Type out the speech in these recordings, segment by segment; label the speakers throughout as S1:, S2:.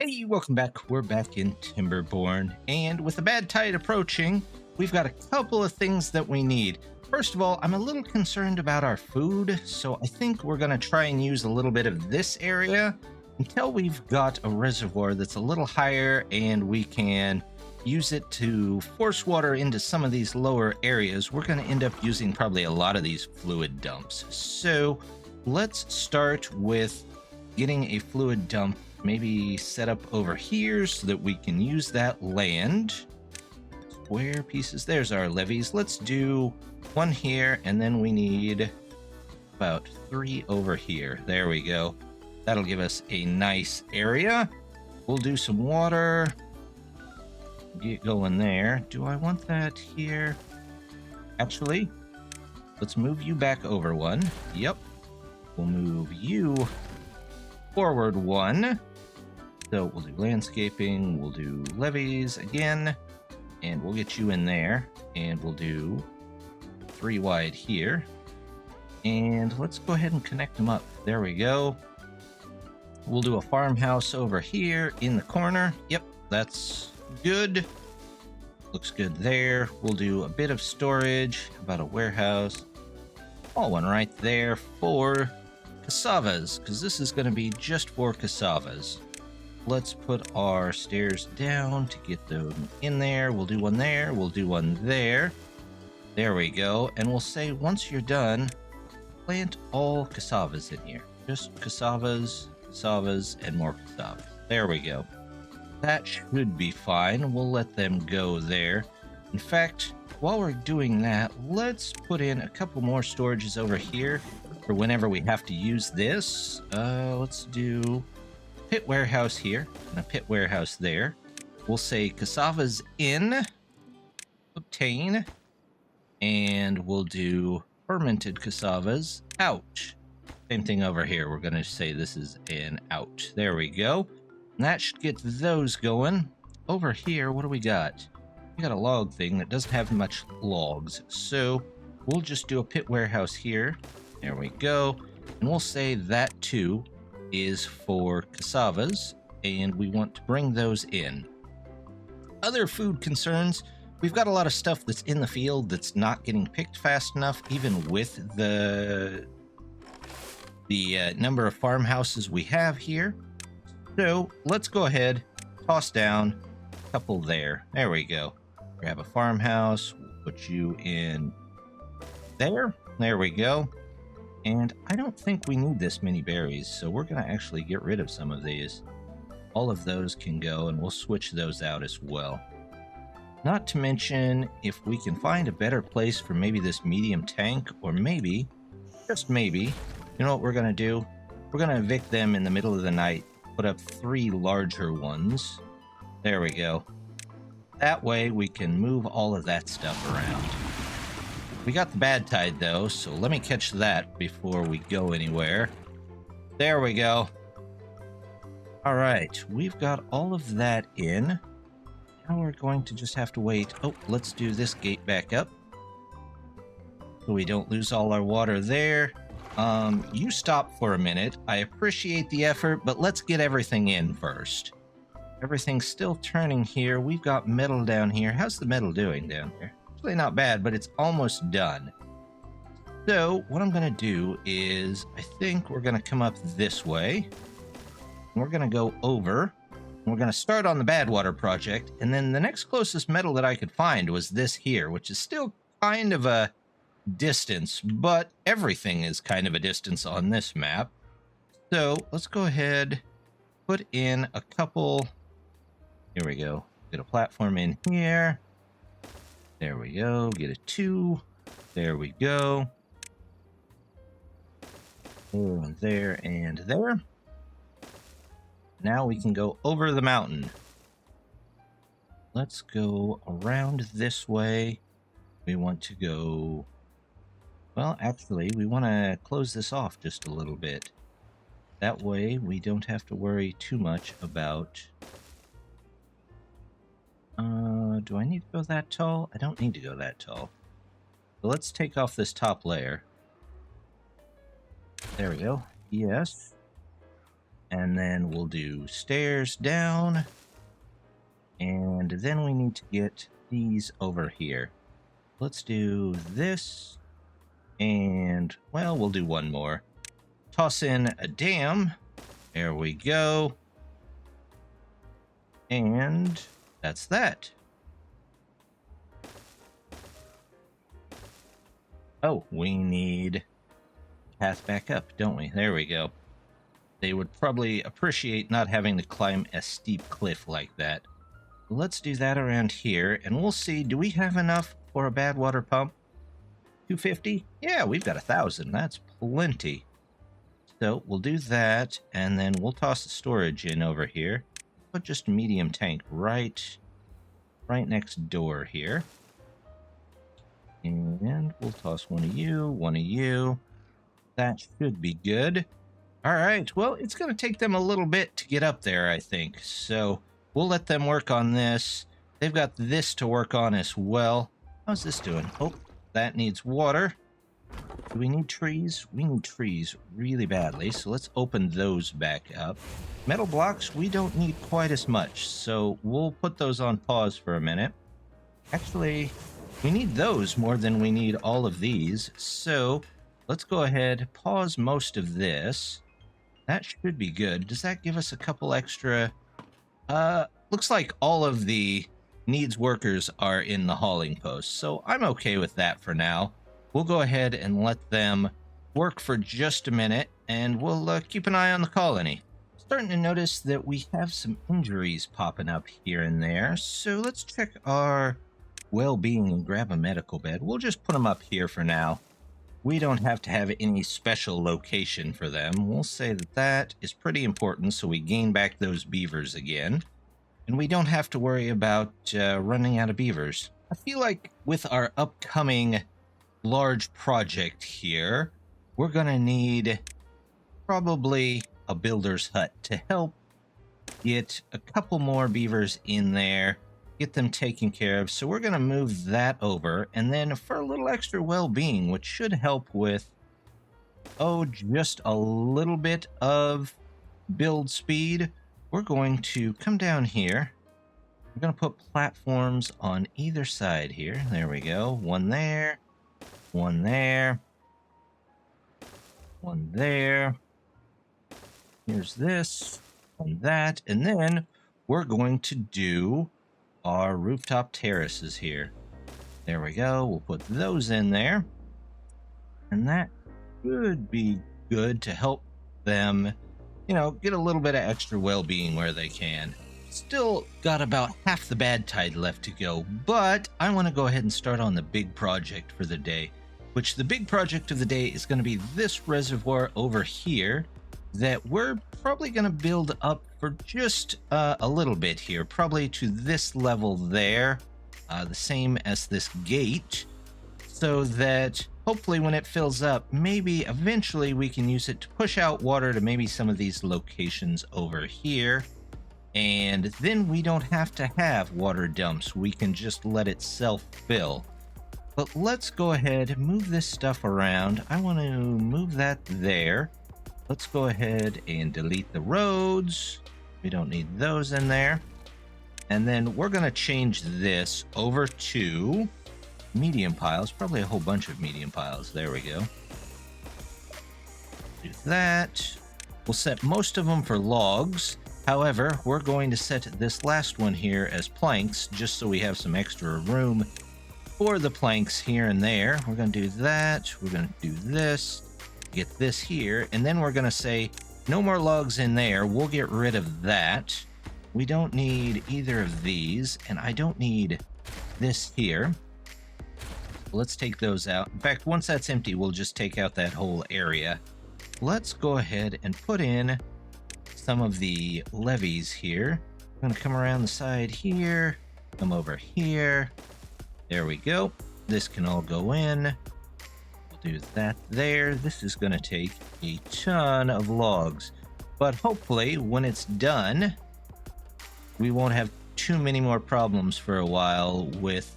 S1: Hey, welcome back. We're back in Timberborn, and with the bad tide approaching, we've got a couple of things that we need. First of all, I'm a little concerned about our food, so I think we're going to try and use a little bit of this area until we've got a reservoir that's a little higher and we can use it to force water into some of these lower areas. We're going to end up using probably a lot of these fluid dumps. So let's start with getting a fluid dump maybe set up over here so that we can use that land. Square pieces, there's our levees. Let's do one here, and then we need about 3 over here. There we go. That'll give us a nice area. We'll do some water. Get going there. Do I want that here? Actually, let's move you back over one. Yep. We'll move you forward one. So we'll do landscaping, we'll do levees again, and we'll get you in there, and we'll do 3 wide here. And let's go ahead and connect them up. There we go. We'll do a farmhouse over here in the corner. Yep, that's good. Looks good there. We'll do a bit of storage, about a warehouse. Small one right there for cassavas, because this is going to be just for cassavas. Let's put our stairs down to get them in there. We'll do one there. We'll do one there. There we go. And we'll say once you're done, plant all cassavas in here. Just cassavas, cassavas, and more cassavas. There we go. That should be fine. We'll let them go there. In fact, while we're doing that, let's put in a couple more storages over here for whenever we have to use this. Let's do pit warehouse here and a pit warehouse there. We'll say cassavas in, obtain, and we'll do fermented cassavas out. Same thing over here. We're going to say this is an out. There we go. And that should get those going. Over here, what do we got? We got a log thing that doesn't have much logs. So we'll just do a pit warehouse here. There we go. And we'll say that too is for cassavas, and we want to bring those in. Other food concerns, we've got a lot of stuff that's in the field that's not getting picked fast enough, even with the number of farmhouses we have here. So let's go ahead, toss down a couple there. There we go. Grab a farmhouse, we'll put you in there. There we go. And I don't think we need this many berries, so we're going to actually get rid of some of these. All of those can go, and we'll switch those out as well. Not to mention, if we can find a better place for maybe this medium tank, or maybe, just maybe, you know what we're going to do? We're going to evict them in the middle of the night, put up 3 larger ones. There we go. That way we can move all of that stuff around. We got the bad tide though, so let me catch that before we go anywhere. There we go. All right, we've got all of that in. Now we're going to just have to wait. Oh, let's do this gate back up so we don't lose all our water there. You stop for a minute. I appreciate the effort, but let's get everything in first. Everything's still turning here. We've got metal down here. How's the metal doing down here? Actually not bad, but it's almost done. So what I'm going to do is I think we're going to come up this way. We're going to go over. We're going to start on the Badwater project. And then the next closest metal that I could find was this here, which is still kind of a distance, but everything is kind of a distance on this map. So let's go ahead, put in a couple. Here we go. Get a platform in here. There we go. Get a 2. There we go. Oh, there and there. Now we can go over the mountain. Let's go around this way. We want to go... Well, actually, we want to close this off just a little bit. That way, we don't have to worry too much about... do I need to go that tall? I don't need to go that tall. So let's take off this top layer. There we go. Yes. And then we'll do stairs down. And then we need to get these over here. Let's do this. And, well, we'll do one more. Toss in a dam. There we go. And that's that. Oh, we need path back up, don't we? There we go. They would probably appreciate not having to climb a steep cliff like that. Let's do that around here, and we'll see. Do we have enough for a bad water pump? 250? Yeah, we've got 1,000. That's plenty. So we'll do that, and then we'll toss the storage in over here. Put just a medium tank right next door here. And we'll toss one of you. That should be good. All right, well, it's going to take them a little bit to get up there, I think. So we'll let them work on this. They've got this to work on as well. How's this doing? Oh, that needs water. Do we need trees? We need trees really badly, so let's open those back up. Metal blocks, we don't need quite as much, so we'll put those on pause for a minute. Actually, we need those more than we need all of these, so let's go ahead, pause most of this. That should be good. Does that give us a couple extra? Looks like all of the needs workers are in the hauling post, so I'm okay with that for now. We'll go ahead and let them work for just a minute, and we'll keep an eye on the colony. Starting to notice that we have some injuries popping up here and there, so let's check our well-being and grab a medical bed. We'll just put them up here for now. We don't have to have any special location for them. We'll say that that is pretty important, so we gain back those beavers again. And we don't have to worry about running out of beavers. I feel like with our upcoming large project here, we're going to need probably a builder's hut to help get a couple more beavers in there, get them taken care of. So we're going to move that over, and then for a little extra well-being, which should help with, just a little bit of build speed, we're going to come down here. We're going to put platforms on either side here. There we go. One there, one there, one there. Here's this, and that, and then we're going to do our rooftop terraces here. There we go. We'll put those in there, and that should be good to help them, get a little bit of extra well-being where they can. Still got about half the bad tide left to go, but I want to go ahead and start on the big project for the day, which the big project of the day is going to be this reservoir over here that we're probably going to build up for just a little bit here, probably to this level there, the same as this gate, so that hopefully when it fills up, maybe eventually we can use it to push out water to maybe some of these locations over here. And then we don't have to have water dumps. We can just let it self-fill. But let's go ahead and move this stuff around. I want to move that there. Let's go ahead and delete the roads. We don't need those in there. And then we're going to change this over to medium piles. Probably a whole bunch of medium piles. There we go. Do that. We'll set most of them for logs. However, we're going to set this last one here as planks, just so we have some extra room for the planks here and there. We're going to do that. We're going to do this. Get this here. And then we're going to say, no more logs in there. We'll get rid of that. We don't need either of these. And I don't need this here. Let's take those out. In fact, once that's empty, we'll just take out that whole area. Let's go ahead and put in some of the levees here. I'm going to come around the side here, come over here. There we go. This can all go in. We'll do that there. This is going to take a ton of logs, but hopefully when it's done, we won't have too many more problems for a while with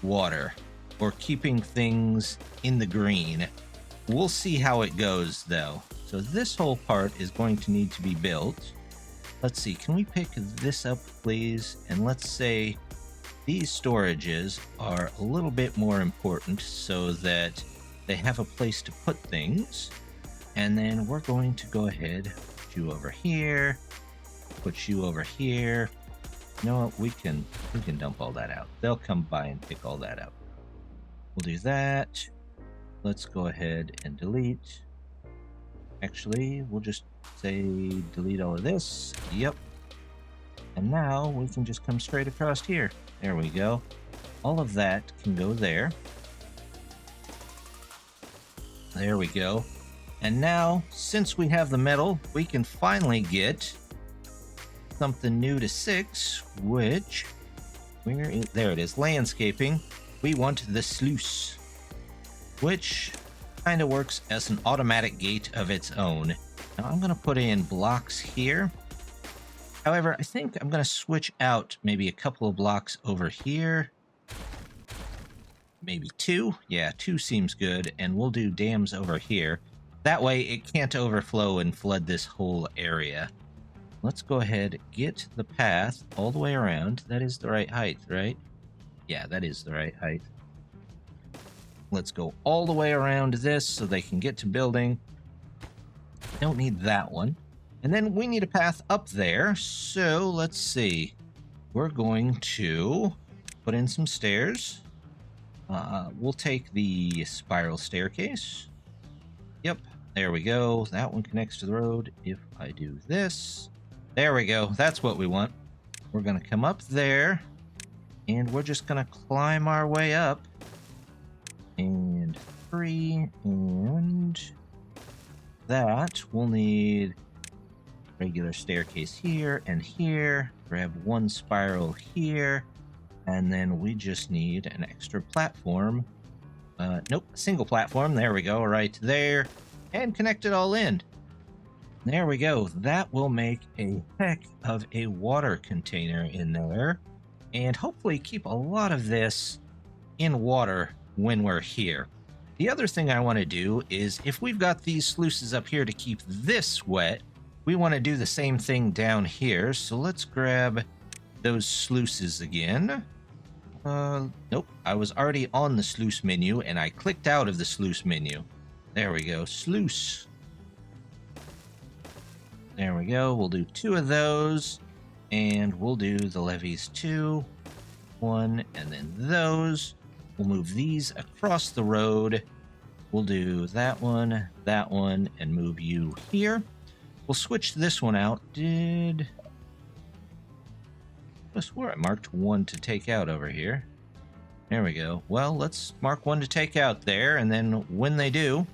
S1: water or keeping things in the green. We'll see how it goes though. So this whole part is going to need to be built. Let's see, can we pick this up, please? And let's say these storages are a little bit more important so that they have a place to put things. And then we're going to go ahead, put you over here, put you over here. You know what, we can dump all that out. They'll come by and pick all that out. We'll do that. Let's go ahead and delete. Actually, we'll just say delete all of this. Yep. And now we can just come straight across here. There we go. All of that can go there. There we go. And now, since we have the metal, we can finally get something new to 6, which, there it is, landscaping. We want the sluice, which kind of works as an automatic gate of its own. Now I'm going to put in blocks here. However, I think I'm going to switch out maybe a couple of blocks over here. Maybe 2. Yeah, 2 seems good. And we'll do dams over here. That way it can't overflow and flood this whole area. Let's go ahead, get the path all the way around. That is the right height, right? Yeah, that is the right height. Let's go all the way around this so they can get to building. Don't need that one. And then we need a path up there. So let's see. We're going to put in some stairs. We'll take the spiral staircase. Yep, there we go. That one connects to the road. If I do this, there we go. That's what we want. We're going to come up there and we're just going to climb our way up. And 3, and that we'll need regular staircase here and here. Grab 1 spiral here, and then we just need an extra platform. Nope, a single platform. There we go, right there, and connect it all in. There we go. That will make a heck of a water container in there, and hopefully keep a lot of this in water when we're here. The other thing I want to do is, if we've got these sluices up here to keep this wet, we want to do the same thing down here. So let's grab those sluices again. Nope, I was already on the sluice menu and I clicked out of the sluice menu. There we go, sluice. There we go, we'll do 2 of those, and we'll do the levees 2, 1, and then those. We'll move these across the road. We'll do that one, and move you here. We'll switch this one out. I swear I marked 1 to take out over here. There we go. Well, let's mark 1 to take out there, and then when they do,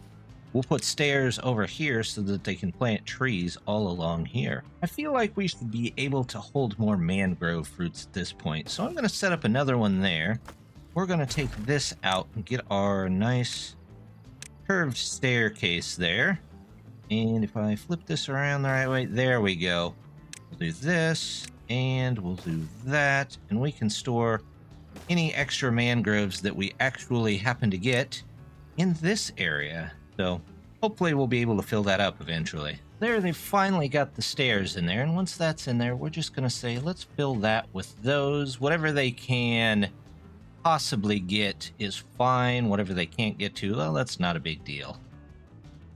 S1: we'll put stairs over here so that they can plant trees all along here. I feel like we should be able to hold more mangrove fruits at this point, so I'm going to set up another one there. We're going to take this out and get our nice curved staircase there. And if I flip this around the right way, there we go. We'll do this, and we'll do that, and we can store any extra mangroves that we actually happen to get in this area. So hopefully we'll be able to fill that up eventually. There, they've finally got the stairs in there, and once that's in there, we're just going to say, let's fill that with those. Whatever they can possibly get is fine. Whatever they can't get to, well, that's not a big deal.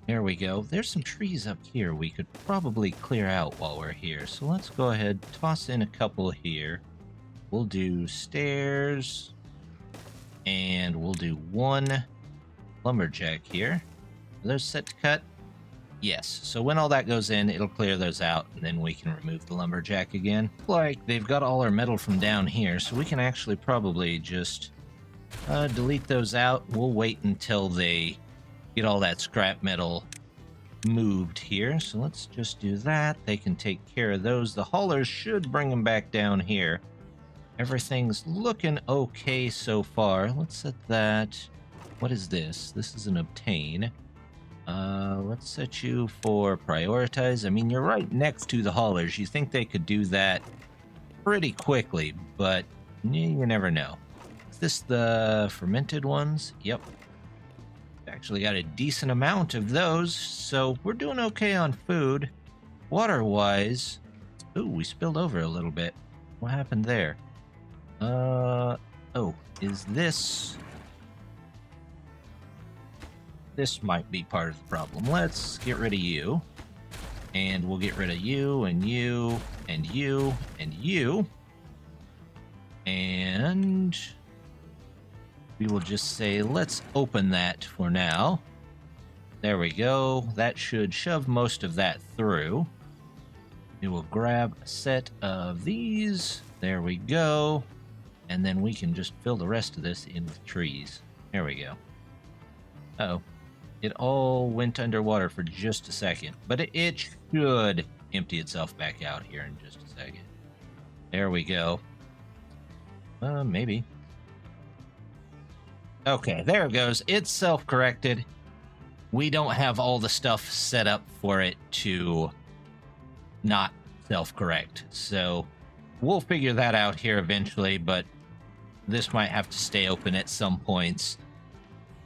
S1: There we go. There's some trees up here we could probably clear out while we're here. So let's go ahead, toss in a couple here. We'll do stairs, and we'll do 1 lumberjack here. Are those set to cut? Yes. So when all that goes in, it'll clear those out, and then we can remove the lumberjack again. Like, they've got all our metal from down here, so we can actually probably just delete those out. We'll wait until they get all that scrap metal moved here. So let's just do that. They can take care of those. The haulers should bring them back down here. Everything's looking okay so far. Let's set that. What is this? This is an obtain. Let's set you for prioritize. I mean, you're right next to the haulers. You think they could do that pretty quickly, but you never know. Is this the fermented ones? Yep. Actually got a decent amount of those, so we're doing okay on food. Water-wise, ooh, we spilled over a little bit. What happened there? Oh, is this... This might be part of the problem. Let's get rid of you. And we'll get rid of you, and you, and you, and you. And we will just say, let's open that for now. There we go. That should shove most of that through. We will grab a set of these. There we go. And then we can just fill the rest of this in with trees. There we go. Uh-oh. It all went underwater for just a second. But it should empty itself back out here in just a second. There we go. Maybe. Okay, there it goes. It's self-corrected. We don't have all the stuff set up for it to not self-correct. So we'll figure that out here eventually, but this might have to stay open at some points.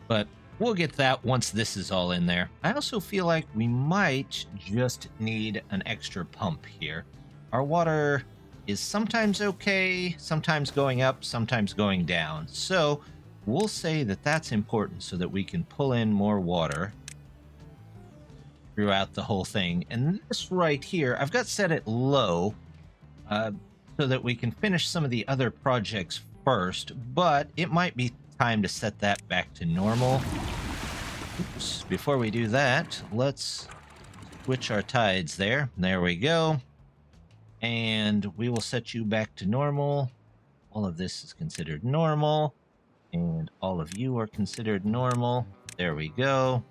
S1: But we'll get that once this is all in there. I also feel like we might just need an extra pump here. Our water is sometimes okay, sometimes going up, sometimes going down. So we'll say that that's important so that we can pull in more water throughout the whole thing. And this right here, I've got set it low so that we can finish some of the other projects first, but it might be time to set that back to normal. Oops. Before we do that, let's switch our tides there. There we go. And we will set you back to normal. All of this is considered normal. And all of you are considered normal. There we go.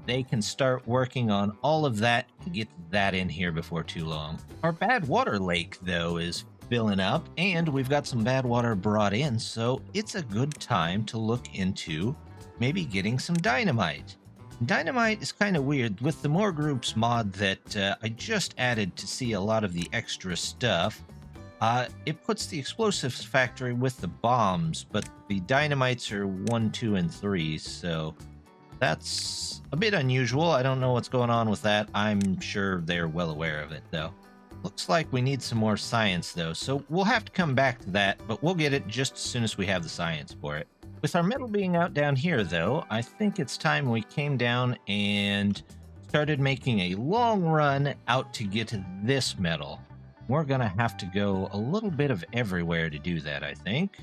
S1: They can start working on all of that and get that in here before too long. Our bad water lake, though, is filling up, and we've got some bad water brought in, so it's a good time to look into maybe getting some dynamite. Dynamite is kind of weird. With the More Groups mod that I just added to see a lot of the extra stuff, it puts the explosives factory with the bombs, but the dynamites are 1, 2, and 3, so that's a bit unusual. I don't know what's going on with that. I'm sure they're well aware of it, though. Looks like we need some more science, though, so we'll have to come back to that, but we'll get it just as soon as we have the science for it. With our metal being out down here, though, I think it's time we came down and started making a long run out to get to this metal. We're going to have to go a little bit of everywhere to do that, I think.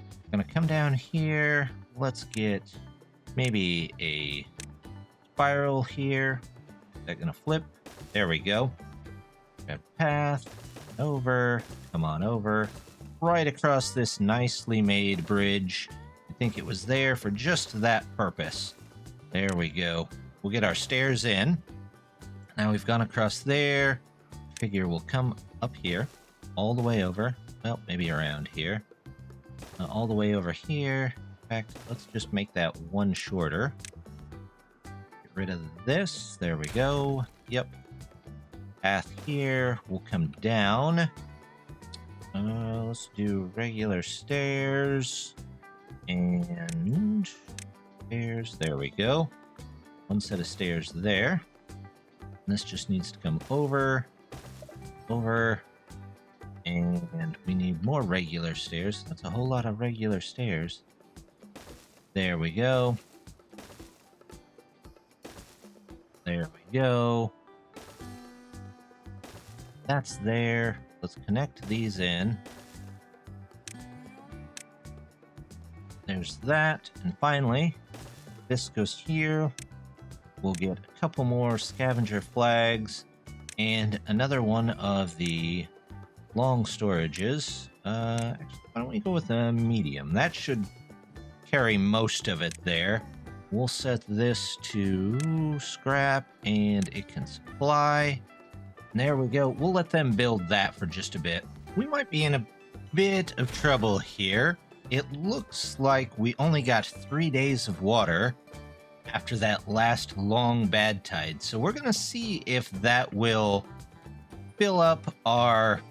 S1: I'm going to come down here. Let's get maybe a spiral here. Is that going to flip? There we go. Grab path. Over. Come on over. Right across this nicely made bridge. I think it was there for just that purpose. There we go. We'll get our stairs in. Now we've gone across there. Figure we'll come up here, all the way over. Well, maybe around here. All the way over here. In fact, let's just make that one shorter. Get rid of this. There we go. Yep. Path here. We'll come down. Let's do regular stairs. And stairs. There we go. One set of stairs there. And this just needs to come over. Over. And we need more regular stairs. That's a whole lot of regular stairs. There we go. There we go. That's there. Let's connect these in. There's that. And finally, this goes here. We'll get a couple more scavenger flags and another one of the long storages. Actually, why don't we go with a medium? That should carry most of it there. We'll set this to scrap and it can supply. And there we go. We'll let them build that for just a bit. We might be in a bit of trouble here. It looks like we only got 3 days of water after that last long bad tide. So we're going to see if that will fill up our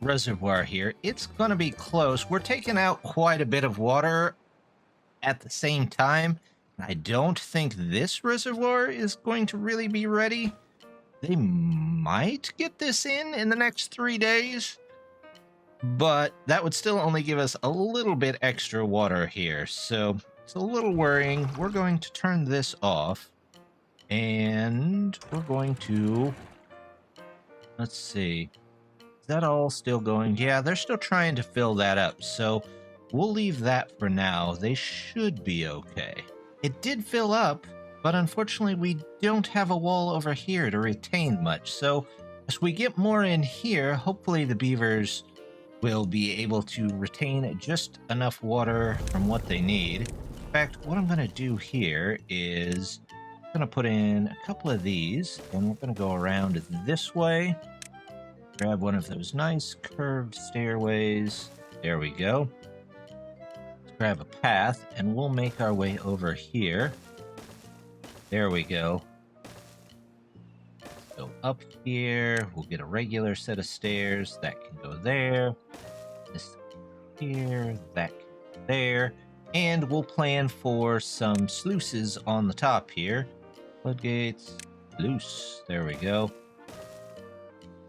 S1: reservoir here. It's going to be close. We're taking out quite a bit of water at the same time. I don't think this reservoir is going to really be ready. They might get this in the next 3 days, but that would still only give us a little bit extra water here. So it's a little worrying. We're going to turn this off and we're going to, let's see. Is that all still going? Yeah, they're still trying to fill that up. So we'll leave that for now. They should be okay. It did fill up, but unfortunately we don't have a wall over here to retain much. So as we get more in here, hopefully the beavers will be able to retain just enough water from what they need. In fact, what I'm going to do here is I'm going to put in a couple of these, and we're going to go around this way. Grab one of those nice curved stairways. There we go. Let's grab a path, and we'll make our way over here. There we go. Go up here. We'll get a regular set of stairs. That can go there. This here. That can go there. And we'll plan for some sluices on the top here. Floodgates. Sluice. There we go.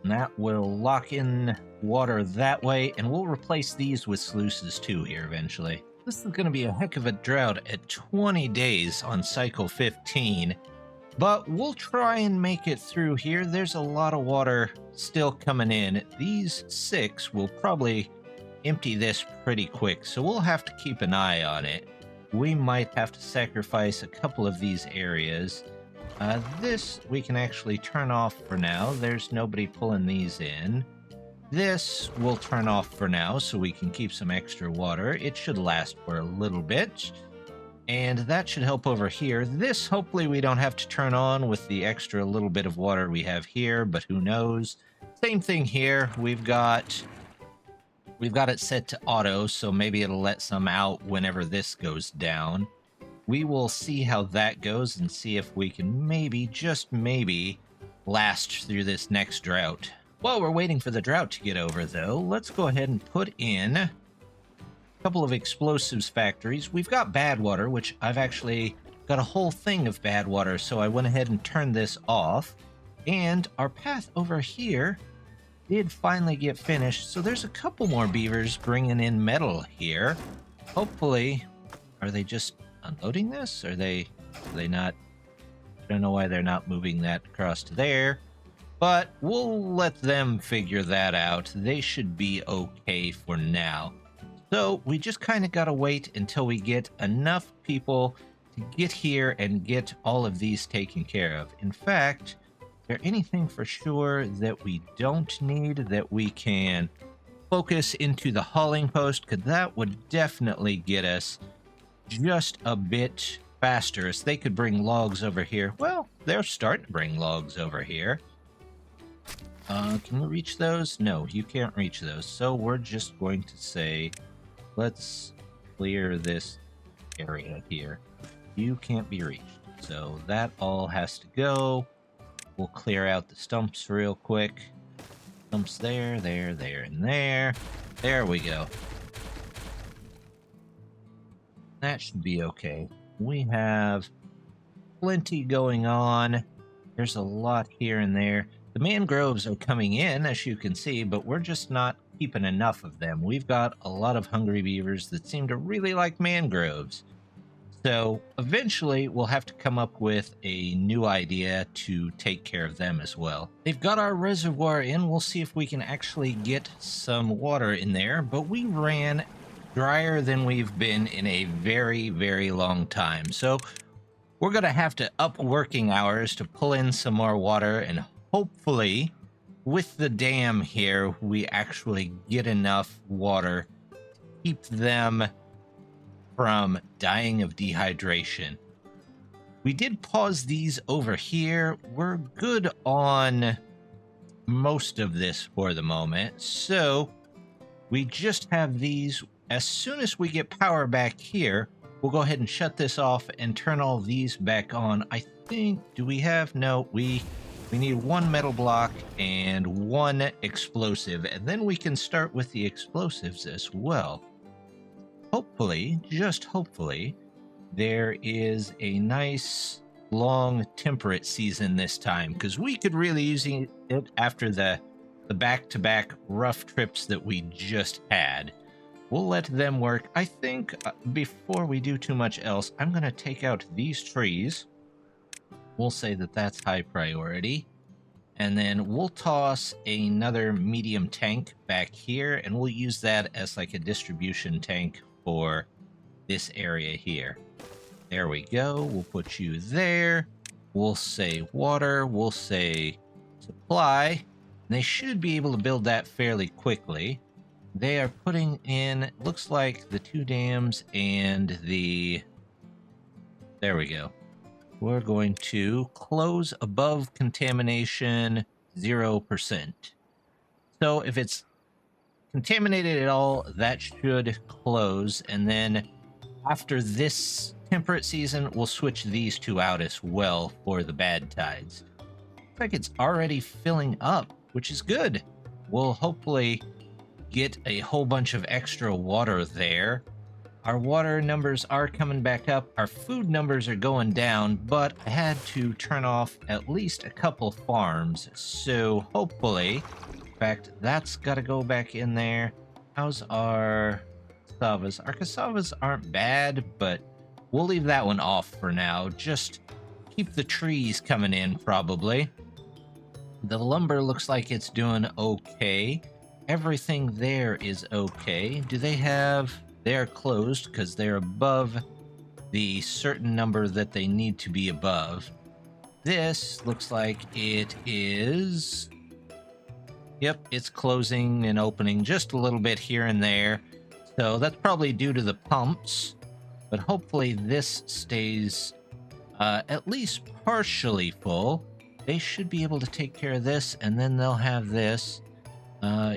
S1: And that will lock in water that way, and we'll replace these with sluices too here eventually. This is going to be a heck of a drought at 20 days on cycle 15, but we'll try and make it through here. There's a lot of water still coming in. These 6 will probably empty this pretty quick, so we'll have to keep an eye on it. We might have to sacrifice a couple of these areas. This we can actually turn off for now. There's nobody pulling these in. This we'll turn off for now so we can keep some extra water. It should last for a little bit. And that should help over here. This hopefully we don't have to turn on with the extra little bit of water we have here, but who knows. Same thing here. We've got it set to auto, so maybe it'll let some out whenever this goes down. We will see how that goes and see if we can maybe, just maybe, last through this next drought. While we're waiting for the drought to get over, though, let's go ahead and put in a couple of explosives factories. We've got bad water, which I've actually got a whole thing of bad water, so I went ahead and turned this off. And our path over here did finally get finished, so there's a couple more beavers bringing in metal here. Hopefully, are they just unloading this? Are they not? I don't know why they're not moving that across to there, but we'll let them figure that out. They should be okay for now. So we just kind of gotta wait until we get enough people to get here and get all of these taken care of. In fact, is there anything for sure that we don't need that we can focus into the hauling post? Because that would definitely get us just a bit faster. As they could bring logs over here. Well, they're starting to bring logs over here. Can we reach those? No, you can't reach those. So we're just going to say, let's clear this area here. You can't be reached. So that all has to go. We'll clear out the stumps real quick. Stumps there, there, there, and there. There we go. That should be okay. We have plenty going on. There's a lot here and there. The mangroves are coming in, as you can see, but we're just not keeping enough of them. We've got a lot of hungry beavers that seem to really like mangroves. So eventually we'll have to come up with a new idea to take care of them as well. They've got our reservoir in. We'll see if we can actually get some water in there, but we ran drier than we've been in a very, very long time. So we're going to have to up working hours to pull in some more water, and hopefully with the dam here, we actually get enough water to keep them from dying of dehydration. We did pause these over here. We're good on most of this for the moment. So we just have these. As soon as we get power back here, we'll go ahead and shut this off and turn all these back on. I think, do we have? No, we need one metal block and one explosive, and then we can start with the explosives as well. Hopefully, just hopefully, there is a nice long temperate season this time, because we could really use it after the back-to-back rough trips that we just had. We'll let them work. I think before we do too much else, I'm going to take out these trees. We'll say that that's high priority. And then we'll toss another medium tank back here, and we'll use that as like a distribution tank for this area here. There we go. We'll put you there. We'll say water. We'll say supply. They should be able to build that fairly quickly. They are putting in, looks like the 2 dams and the... There we go. We're going to close above contamination 0%. So if it's contaminated at all, that should close. And then after this temperate season, we'll switch these 2 out as well for the bad tides. Looks like it's already filling up, which is good. We'll hopefully get a whole bunch of extra water there. Our water numbers are coming back up. Our food numbers are going down, but I had to turn off at least a couple farms. So hopefully, in fact, that's got to go back in there. How's our cassavas? Our cassavas aren't bad, but we'll leave that one off for now. Just keep the trees coming in, probably. The lumber looks like it's doing okay. Everything there is okay. Do they have... They're closed because they're above the certain number that they need to be above. This looks like it is... Yep, it's closing and opening just a little bit here and there. So that's probably due to the pumps. But hopefully this stays at least partially full. They should be able to take care of this, and then they'll have this.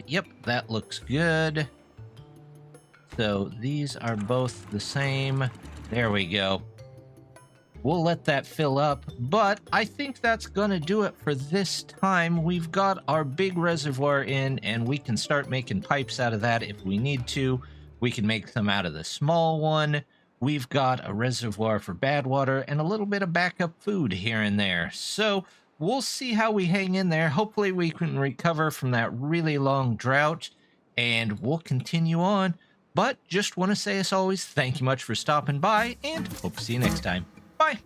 S1: Yep, that looks good. So these are both the same. There we go. We'll let that fill up, but I think that's gonna do it for this time. We've got our big reservoir in, and we can start making pipes out of that if we need to. We can make some out of the small one. We've got a reservoir for bad water and a little bit of backup food here and there. So we'll see how we hang in there. Hopefully we can recover from that really long drought, and we'll continue on. But just want to say, as always, thank you much for stopping by, and hope to see you next time. Bye!